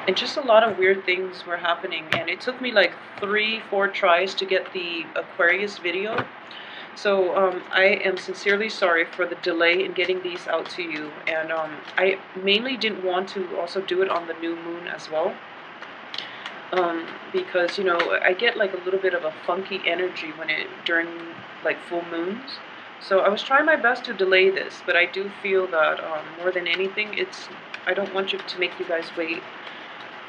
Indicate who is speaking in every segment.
Speaker 1: And just a lot of weird things were happening, and it took me like 3-4 tries to get the Aquarius video. So I am sincerely sorry for the delay in getting these out to you, and I mainly didn't want to also do it on the new moon as well, because I get like a little bit of a funky energy when it during like full moons. So I was trying my best to delay this, but I do feel that more than anything, I don't want to make you guys wait.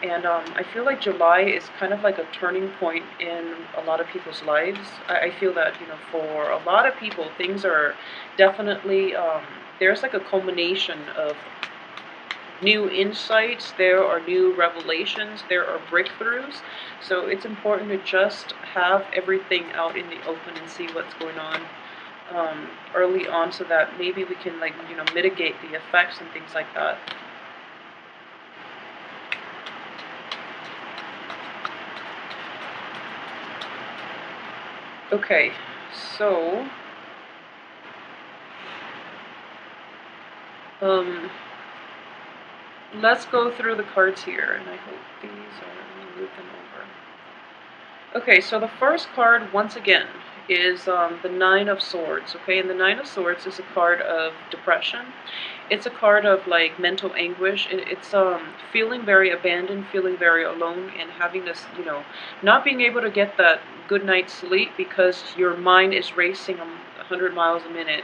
Speaker 1: And I feel like July is kind of like a turning point in a lot of people's lives. I feel that, for a lot of people, things are definitely, there's like a culmination of new insights, there are new revelations, there are breakthroughs. So it's important to just have everything out in the open and see what's going on early on, so that maybe we can like, mitigate the effects and things like that. Okay, so um, let's go through the cards here, and I hope these are, let me move them over. Okay, so the first card, once again, is the Nine of Swords, okay? And the Nine of Swords is a card of depression. It's a card of, like, mental anguish. It's feeling very abandoned, feeling very alone, and having this, not being able to get that good night's sleep because your mind is racing 100 miles a minute.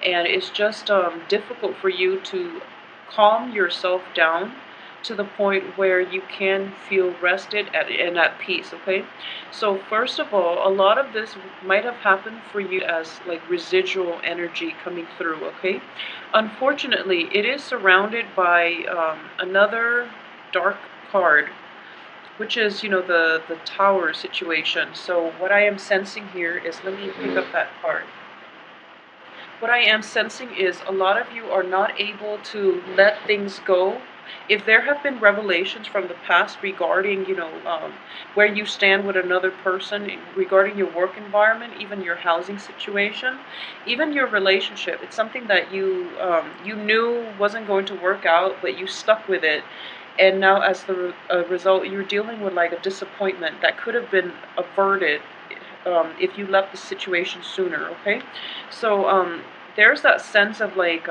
Speaker 1: And it's just difficult for you to calm yourself down to the point where you can feel rested and at peace, okay? So first of all, a lot of this might have happened for you as like residual energy coming through, okay? Unfortunately, it is surrounded by another dark card, which is, the tower situation. So what I am sensing here is, let me pick up that card. What I am sensing is a lot of you are not able to let things go. If there have been revelations from the past regarding, where you stand with another person, regarding your work environment, even your housing situation, even your relationship, it's something that you knew wasn't going to work out, but you stuck with it. And now, as the result, you're dealing with like a disappointment that could have been averted if you left the situation sooner, okay? So there's that sense of like,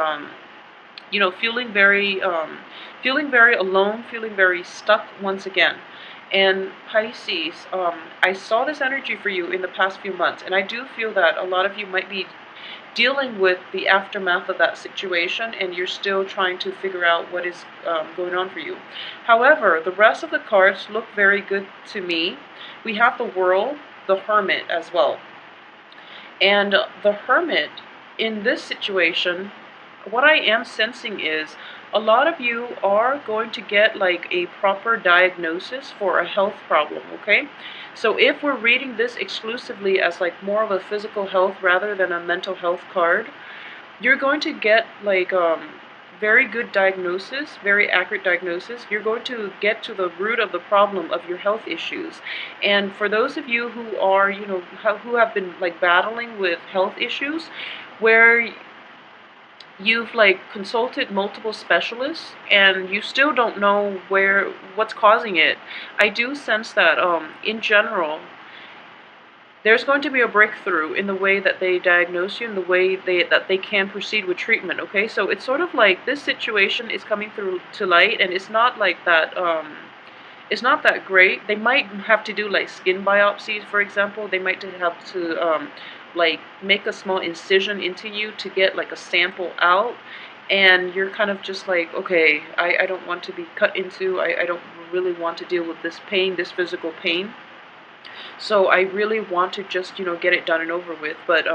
Speaker 1: feeling very alone, feeling very stuck once again. And Pisces, I saw this energy for you in the past few months, and I do feel that a lot of you might be dealing with the aftermath of that situation, and you're still trying to figure out what is going on for you. However, the rest of the cards look very good to me. We have the World, the Hermit as well. And the Hermit, in this situation, what I am sensing is a lot of you are going to get like a proper diagnosis for a health problem, okay? So if we're reading this exclusively as like more of a physical health rather than a mental health card, you're going to get like very good diagnosis, very accurate diagnosis. You're going to get to the root of the problem of your health issues. And for those of you who are, who have been like battling with health issues, where you've like consulted multiple specialists and you still don't know what's causing it, I do sense that in general there's going to be a breakthrough in the way that they diagnose you and the way that they can proceed with treatment, okay? So it's sort of like this situation is coming through to light, and it's not like that, it's not that great. They might have to do like skin biopsies, for example. They might have to like make a small incision into you to get like a sample out, and you're kind of just like, okay, I don't want to be cut into, I don't really want to deal with this pain, this physical pain. So I really want to just, get it done and over with. But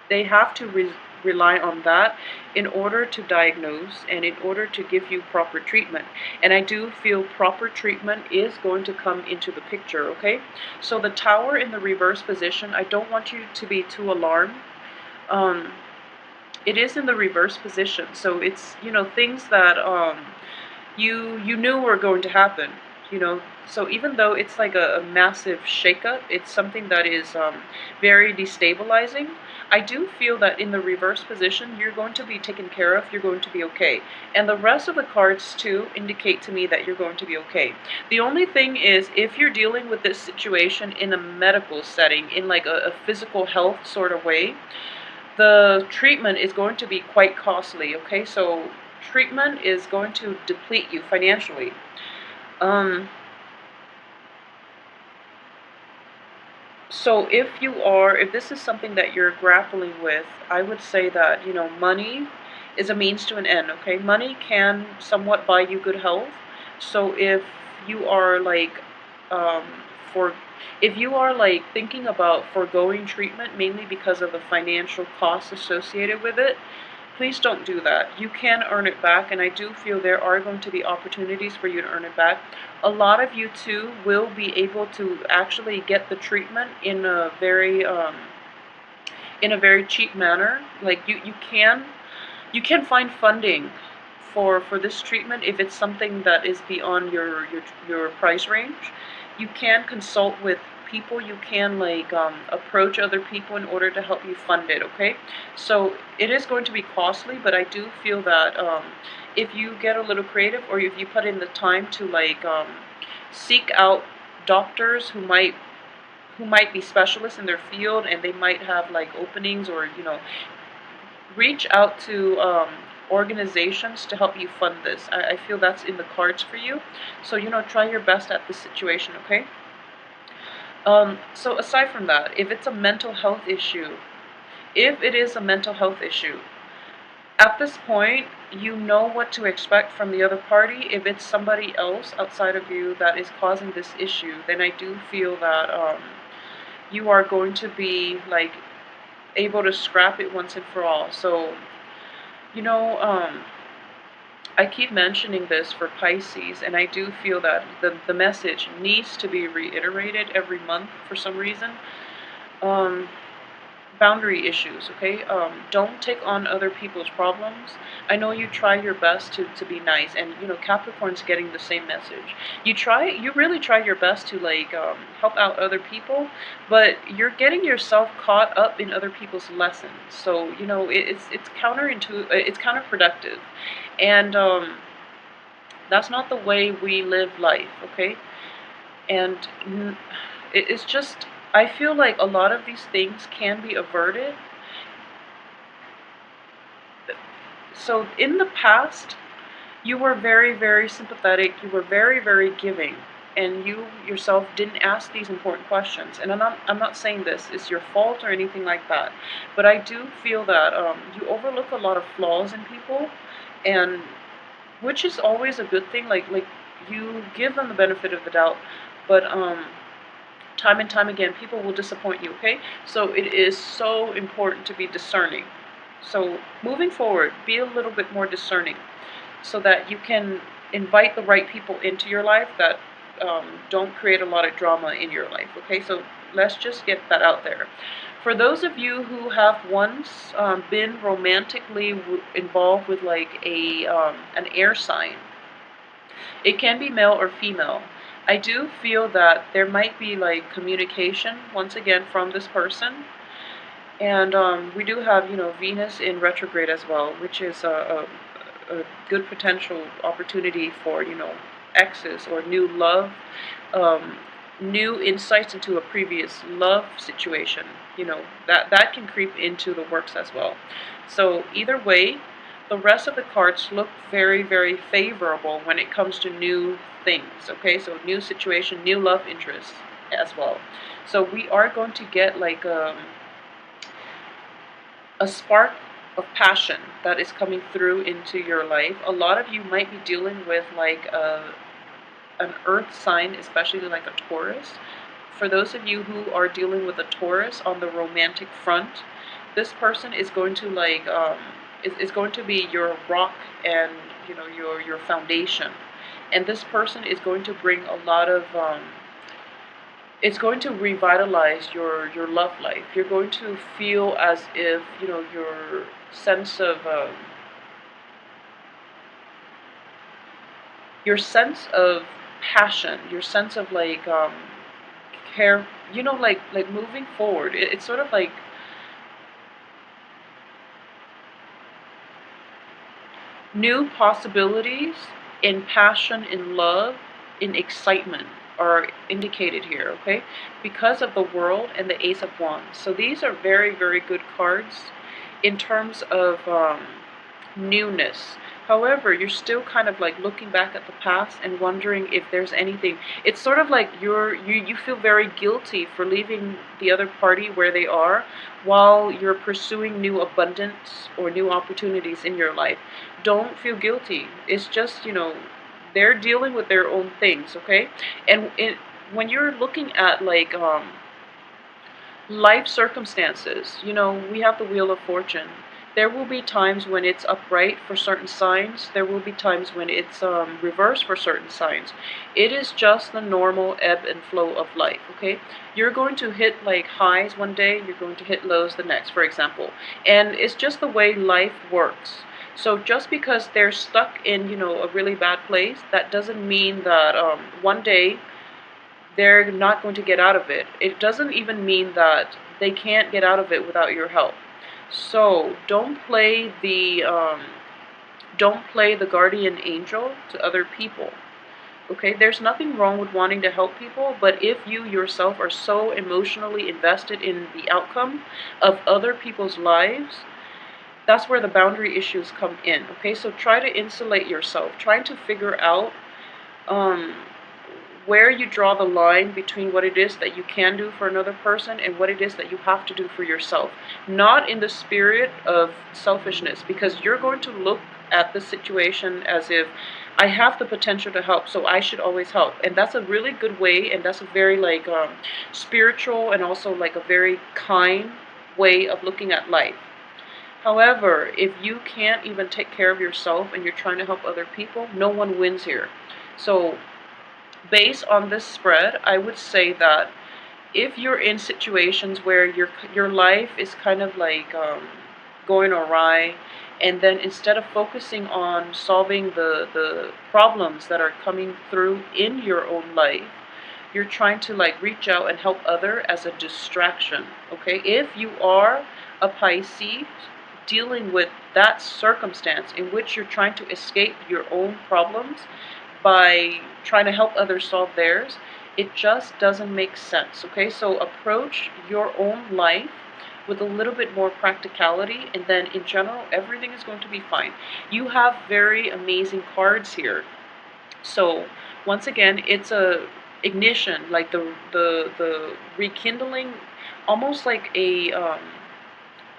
Speaker 1: they have to rely on that in order to diagnose and in order to give you proper treatment. And I do feel proper treatment is going to come into the picture, okay? So the Tower in the reverse position, I don't want you to be too alarmed. It is in the reverse position, so it's, things that you knew were going to happen. So even though it's like a massive shakeup, it's something that is very destabilizing. I do feel that in the reverse position, you're going to be taken care of, you're going to be okay. And the rest of the cards too indicate to me that you're going to be okay. The only thing is, if you're dealing with this situation in a medical setting, in like a physical health sort of way, the treatment is going to be quite costly, okay? So treatment is going to deplete you financially. Um, so if this is something that you're grappling with, I would say that, money is a means to an end, okay? Money can somewhat buy you good health. So you are like, um, for, if you are like thinking about foregoing treatment mainly because of the financial costs associated with it, please don't do that. You can earn it back, and I do feel there are going to be opportunities for you to earn it back. A lot of you too will be able to actually get the treatment in a very cheap manner. Like you can find funding for this treatment if it's something that is beyond your price range. You can consult with people. You can like approach other people in order to help you fund it. Okay, so it is going to be costly, but I do feel that if you get a little creative, or if you put in the time to like seek out doctors who might be specialists in their field, and they might have like openings, or reach out to organizations to help you fund this. I feel that's in the cards for you. So, try your best at this situation, okay? So aside from that, if it is a mental health issue, at this point, you know what to expect from the other party. If it's somebody else outside of you that is causing this issue, then I do feel that you are going to be like able to scrap it once and for all. So, you know, um, I keep mentioning this for Pisces, and I do feel that the message needs to be reiterated every month for some reason. Um, Boundary issues, okay? Don't take on other people's problems. I know you try your best to be nice, and Capricorn's getting the same message. You really try your best to like help out other people, but you're getting yourself caught up in other people's lessons. So it's counterproductive, and that's not the way we live life, okay? And it's just, I feel like a lot of these things can be averted. So in the past, you were very, very sympathetic, you were very, very giving, and you yourself didn't ask these important questions. And I'm not saying this is your fault or anything like that, but I do feel that you overlook a lot of flaws in people, and which is always a good thing. Like you give them the benefit of the doubt, but time and time again, people will disappoint you, okay? So it is so important to be discerning. So moving forward, be a little bit more discerning so that you can invite the right people into your life that don't create a lot of drama in your life, okay? So let's just get that out there. For those of you who have once been romantically involved with like an air sign, it can be male or female. I do feel that there might be like communication once again from this person, and we do have Venus in retrograde as well, which is a good potential opportunity for exes or new love, um, new insights into a previous love situation. That can creep into the works as well. So either way, the rest of the cards look very, very favorable when it comes to new things, okay? So new situation, new love interests as well. So we are going to get like a spark of passion that is coming through into your life. A lot of you might be dealing with like an earth sign, especially like a Taurus. For those of you who are dealing with a Taurus on the romantic front, this person is going to like is going to be your rock, and your foundation. And this person is going to bring a lot of it's going to revitalize your love life. You're going to feel as if your sense of your sense of passion, your sense of like care, like moving forward. It's sort of like new possibilities in passion, in love, in excitement are indicated here, okay? Because of the World and the Ace of Wands. So these are very, very good cards in terms of newness. However, you're still kind of like looking back at the past and wondering if there's anything. It's sort of like you feel very guilty for leaving the other party where they are while you're pursuing new abundance or new opportunities in your life. Don't feel guilty. It's just, they're dealing with their own things, okay? And when you're looking at like life circumstances, we have the Wheel of Fortune. There will be times when it's upright for certain signs. There will be times when it's reversed for certain signs. It is just the normal ebb and flow of life, okay? You're going to hit like highs one day, you're going to hit lows the next, for example. And it's just the way life works. So just because they're stuck in, a really bad place, that doesn't mean that one day they're not going to get out of it. It doesn't even mean that they can't get out of it without your help. So don't play the guardian angel to other people. Okay, there's nothing wrong with wanting to help people, but if you yourself are so emotionally invested in the outcome of other people's lives, that's where the boundary issues come in. Okay, so try to insulate yourself, trying to figure out um, where you draw the line between what it is that you can do for another person and what it is that you have to do for yourself. Not in the spirit of selfishness, because you're going to look at the situation as if I have the potential to help, so I should always help. And that's a really good way, and that's a very like spiritual and also like a very kind way of looking at life. However, if you can't even take care of yourself and you're trying to help other people, no one wins here. So based on this spread, I would say that if you're in situations where your life is kind of like going awry, and then instead of focusing on solving the problems that are coming through in your own life, you're trying to like reach out and help other as a distraction, okay? If you are a Pisces dealing with that circumstance in which you're trying to escape your own problems by trying to help others solve theirs, it just doesn't make sense, okay? So approach your own life with a little bit more practicality, and then in general, everything is going to be fine. You have very amazing cards here. So once again, it's a ignition, like the rekindling, almost like a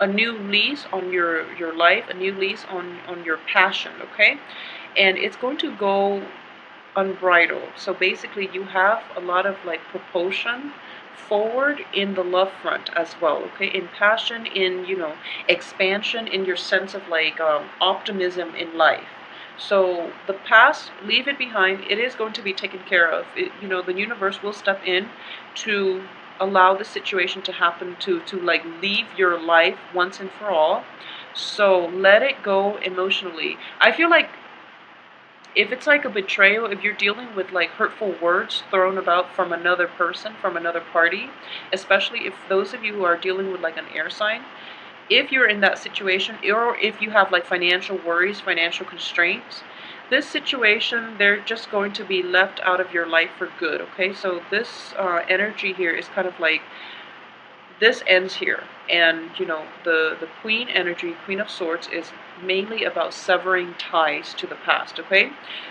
Speaker 1: new lease on your life, a new lease on your passion, okay? And it's going to go unbridled. So basically you have a lot of like propulsion forward in the love front as well, okay? In passion, in, expansion, in your sense of like optimism in life. So the past, leave it behind. It is going to be taken care of. The universe will step in to allow the situation to happen, to like leave your life once and for all. So let it go emotionally. I feel like if it's like a betrayal, if you're dealing with like hurtful words thrown about from another person, from another party, especially if those of you who are dealing with like an air sign, if you're in that situation, or if you have like financial worries, financial constraints, this situation, they're just going to be left out of your life for good, okay? So this energy here is kind of like, this ends here. And the queen energy, Queen of Swords, is mainly about severing ties to the past, okay?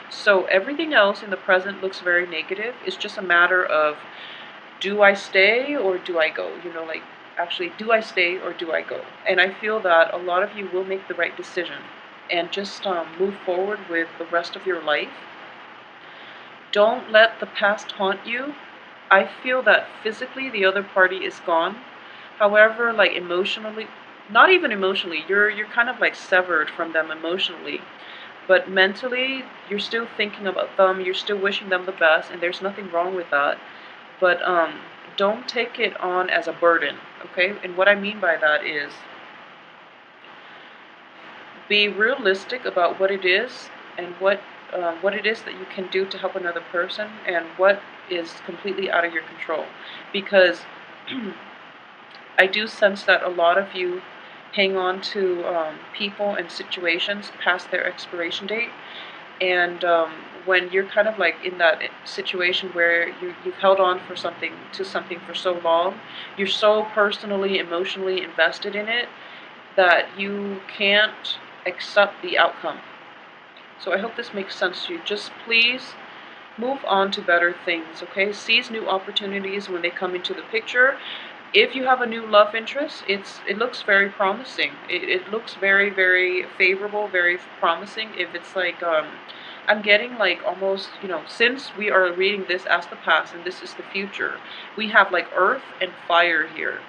Speaker 1: So everything else in the present looks very negative. It's just a matter of, do I stay or do I go? Like, actually, do I stay or do I go? And I feel that a lot of you will make the right decision and just move forward with the rest of your life. Don't let the past haunt you. I feel that physically the other party is gone. However, like emotionally, not even emotionally, you're kind of like severed from them emotionally. But mentally, you're still thinking about them, you're still wishing them the best, and there's nothing wrong with that. But don't take it on as a burden, okay? And what I mean by that is, be realistic about what it is and what what it is that you can do to help another person and what is completely out of your control. Because I do sense that a lot of you hang on to people and situations past their expiration date. And when you're kind of like in that situation where you've held on for something to something for so long, you're so personally, emotionally invested in it that you can't accept the outcome. So I hope this makes sense to you. Just please move on to better things, okay? Seize new opportunities when they come into the picture. If you have a new love interest, it looks very promising. It looks very, very favorable, very promising. If it's like, I'm getting like almost, since we are reading this as the past and this is the future, we have like earth and fire here.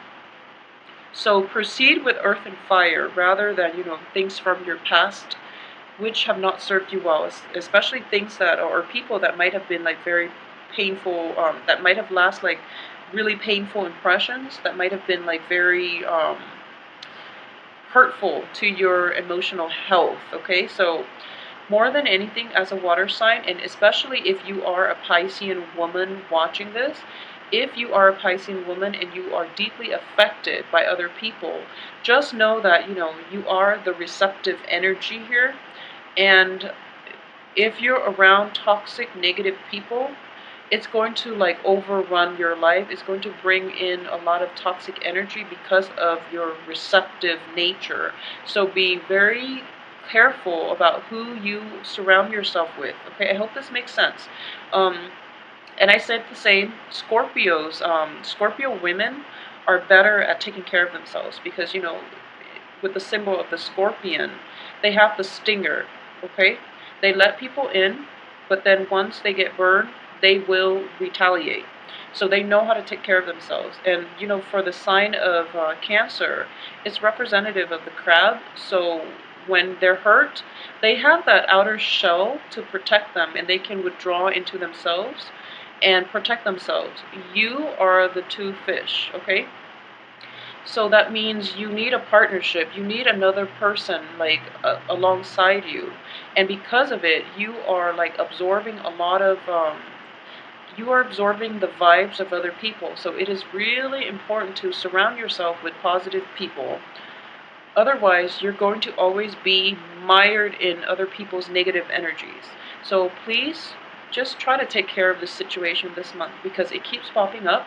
Speaker 1: So proceed with earth and fire rather than, things from your past which have not served you well, especially things that, or people that might have been like very painful, that might have last like really painful impressions, that might have been like very hurtful to your emotional health, okay? So more than anything, as a water sign, and especially if you are a Piscean woman watching this, if you are a Piscean woman and you are deeply affected by other people, just know that, you are the receptive energy here. And if you're around toxic, negative people, it's going to like overrun your life. It's going to bring in a lot of toxic energy because of your receptive nature. So be very careful about who you surround yourself with. Okay, I hope this makes sense. And I said the same. Scorpio women are better at taking care of themselves because, with the symbol of the scorpion, they have the stinger, okay? They let people in, but then once they get burned, they will retaliate. So they know how to take care of themselves. And, for the sign of Cancer, it's representative of the crab. So when they're hurt, they have that outer shell to protect them, and they can withdraw into themselves and protect themselves. You are the two fish, okay? So that means you need a partnership. You need another person like alongside you, and because of it, you are like absorbing a lot of. You are absorbing the vibes of other people. So it is really important to surround yourself with positive people. Otherwise, you're going to always be mired in other people's negative energies. So please just try to take care of this situation this month because it keeps popping up.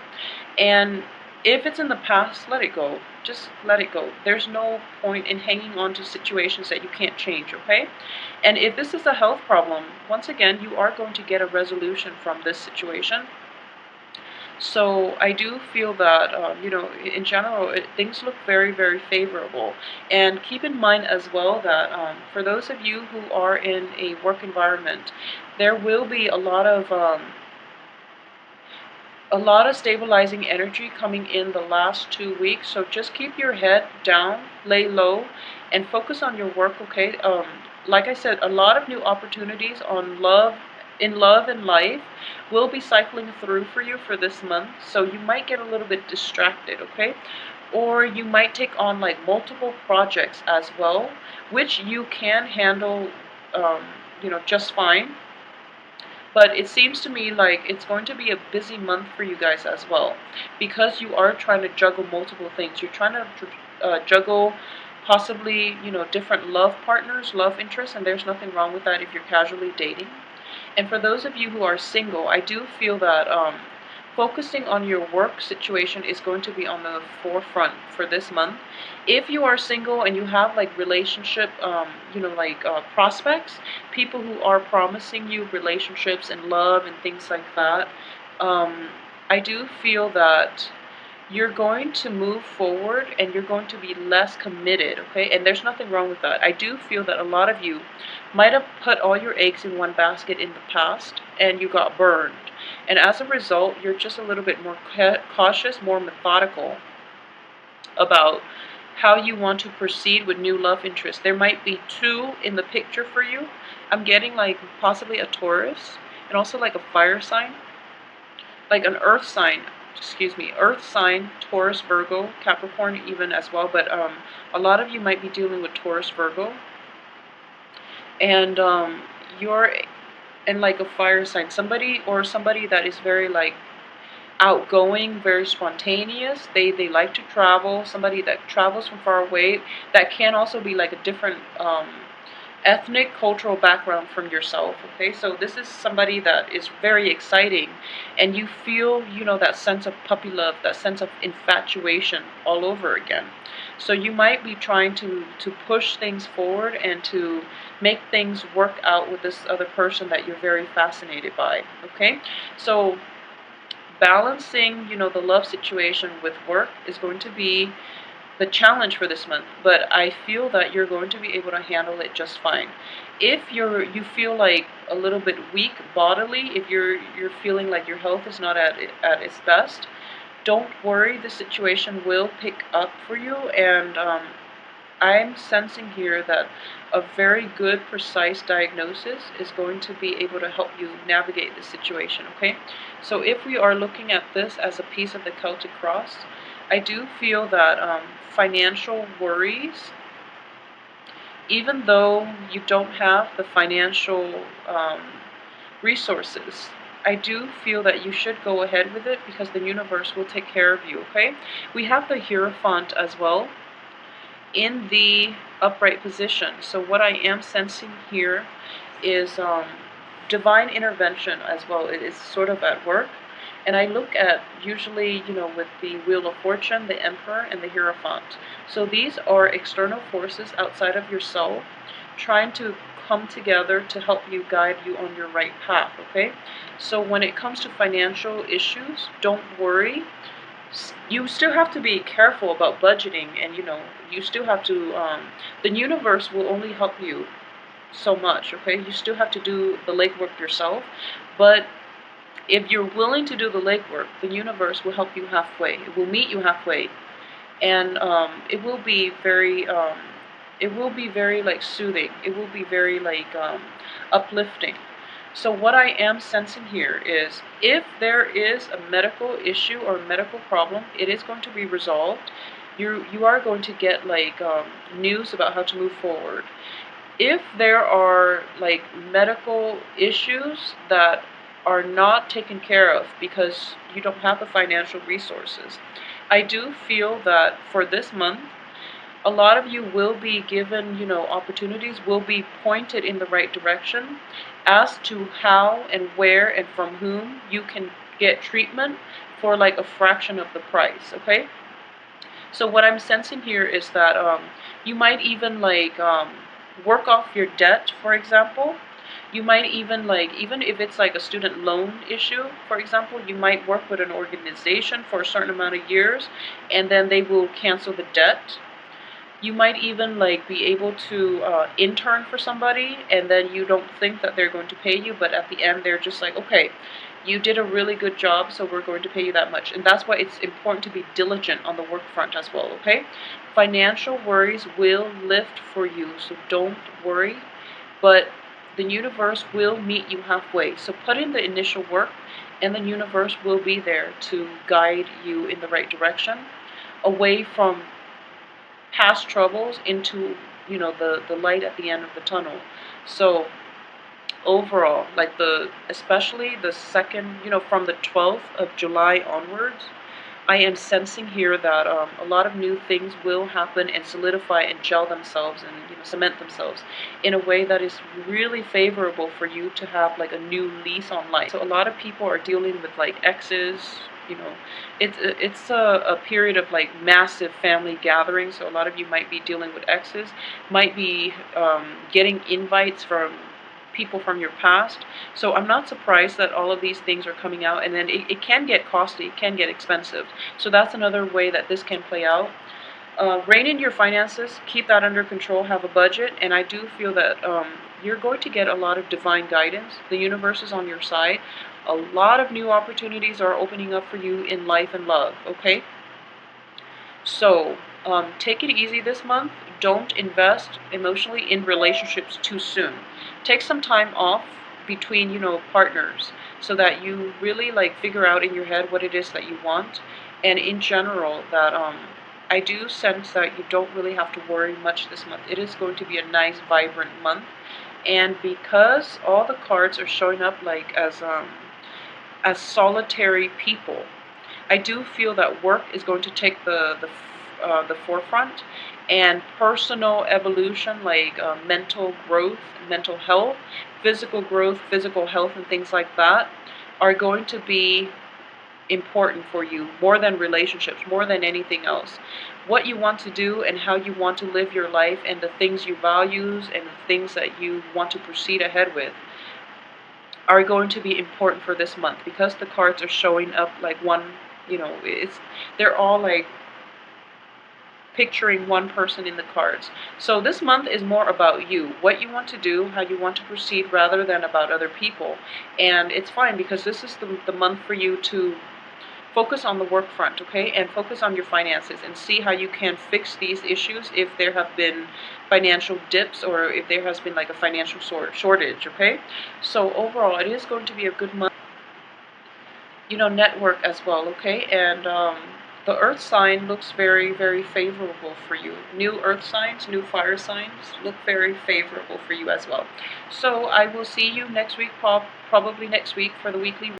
Speaker 1: And if it's in the past, let it go. Just let it go. There's no point in hanging on to situations that you can't change, okay? And if this is a health problem, once again, you are going to get a resolution from this situation. So I do feel that, in general, things look very, very favorable. And keep in mind as well that for those of you who are in a work environment, there will be a lot of stabilizing energy coming in the last 2 weeks. So just keep your head down, lay low, and focus on your work, okay? Like I said, a lot of new opportunities in love and life will be cycling through for you for this month. So you might get a little bit distracted, okay? Or you might take on like multiple projects as well, which you can handle, just fine. But it seems to me like it's going to be a busy month for you guys as well, because you are trying to juggle multiple things. You're trying to juggle possibly, different love partners, love interests, and there's nothing wrong with that if you're casually dating. And for those of you who are single, I do feel that focusing on your work situation is going to be on the forefront for this month. If you are single and you have like relationship, prospects, people who are promising you relationships and love and things like that, I do feel that you're going to move forward and you're going to be less committed, okay? And there's nothing wrong with that. I do feel that a lot of you might have put all your eggs in one basket in the past and you got burned. And as a result, you're just a little bit more cautious, more methodical about how you want to proceed with new love interests. There might be two in the picture for you. I'm getting like possibly a Taurus and also like a fire sign, like an earth sign. Earth sign, Taurus, Virgo, Capricorn even as well, but a lot of you might be dealing with Taurus, Virgo, and and like a fire sign, somebody that is very like outgoing, very spontaneous. They like to travel. Somebody that travels from far away. That can also be like a different ethnic, cultural background from yourself. Okay, so this is somebody that is very exciting, and you feel, that sense of puppy love, that sense of infatuation all over again. So you might be trying to push things forward and to make things work out with this other person that you're very fascinated by. Okay, so balancing, the love situation with work is going to be the challenge for this month, but I feel that you're going to be able to handle it just fine. If you feel like a little bit weak bodily, if you're feeling like your health is not at its best, don't worry. The situation will pick up for you, and I'm sensing here that a very good, precise diagnosis is going to be able to help you navigate the situation, okay? So if we are looking at this as a piece of the Celtic cross, I do feel that financial worries, even though you don't have the financial resources, I do feel that you should go ahead with it because the universe will take care of you, okay? We have the Hierophant as well in the upright position. So what I am sensing here is divine intervention as well. It is sort of at work. And I look at usually, with the Wheel of Fortune, the Emperor, and the Hierophant. So these are external forces outside of yourself trying to come together to help you, guide you on your right path, okay? So when it comes to financial issues, don't worry. You still have to be careful about budgeting, and you still have to the universe will only help you so much, okay? You still have to do the legwork yourself, but if you're willing to do the legwork, the universe will help you halfway. It will meet you halfway, and it will be very like soothing. It will be very like uplifting. So what I am sensing here is if there is a medical issue or a medical problem, it is going to be resolved. You are going to get like news about how to move forward. If there are like medical issues that are not taken care of because you don't have the financial resources, I do feel that for this month, a lot of you will be given, opportunities, will be pointed in the right direction as to how and where and from whom you can get treatment for like a fraction of the price, okay? So what I'm sensing here is that you might even like work off your debt, for example. You might even like, even if it's like a student loan issue, for example, you might work with an organization for a certain amount of years and then they will cancel the debt. You might even like be able to intern for somebody and then you don't think that they're going to pay you, but at the end they're just like, okay, you did a really good job, so we're going to pay you that much. And that's why it's important to be diligent on the work front as well, okay? Financial worries will lift for you, so don't worry, but the universe will meet you halfway. So put in the initial work and the universe will be there to guide you in the right direction, away from past troubles into, the light at the end of the tunnel. So overall, like especially the second, from the 12th of July onwards, I am sensing here that a lot of new things will happen and solidify and gel themselves and cement themselves in a way that is really favorable for you to have like a new lease on life. So a lot of people are dealing with like exes. It's a period of like massive family gatherings. So a lot of you might be dealing with exes, might be getting invites from people from your past. So I'm not surprised that all of these things are coming out, and then it can get costly, it can get expensive. So that's another way that this can play out. Rein in your finances, keep that under control, have a budget, and I do feel that you're going to get a lot of divine guidance. The universe is on your side. A lot of new opportunities are opening up for you in life and love, okay? So take it easy this month. Don't invest emotionally in relationships too soon. Take some time off between, partners so that you really like figure out in your head what it is that you want. And in general, that I do sense that you don't really have to worry much this month. It is going to be a nice, vibrant month. And because all the cards are showing up like as solitary people, I do feel that work is going to take the forefront, and personal evolution, like mental growth, mental health, physical growth, physical health, and things like that, are going to be important for you more than relationships, more than anything else. What you want to do and how you want to live your life, and the things you values and the things that you want to proceed ahead with, are going to be important for this month, because the cards are showing up like one, they're all like picturing one person in the cards. So this month is more about you, what you want to do, how you want to proceed, rather than about other people. And it's fine, because this is the month for you to focus on the work front, okay? And focus on your finances and see how you can fix these issues if there have been financial dips, or if there has been like a financial shortage, okay? So overall, it is going to be a good month. Network as well, okay? And the earth sign looks very, very favorable for you. New earth signs, new fire signs look very favorable for you as well. So I will see you next week, probably next week, for the weekly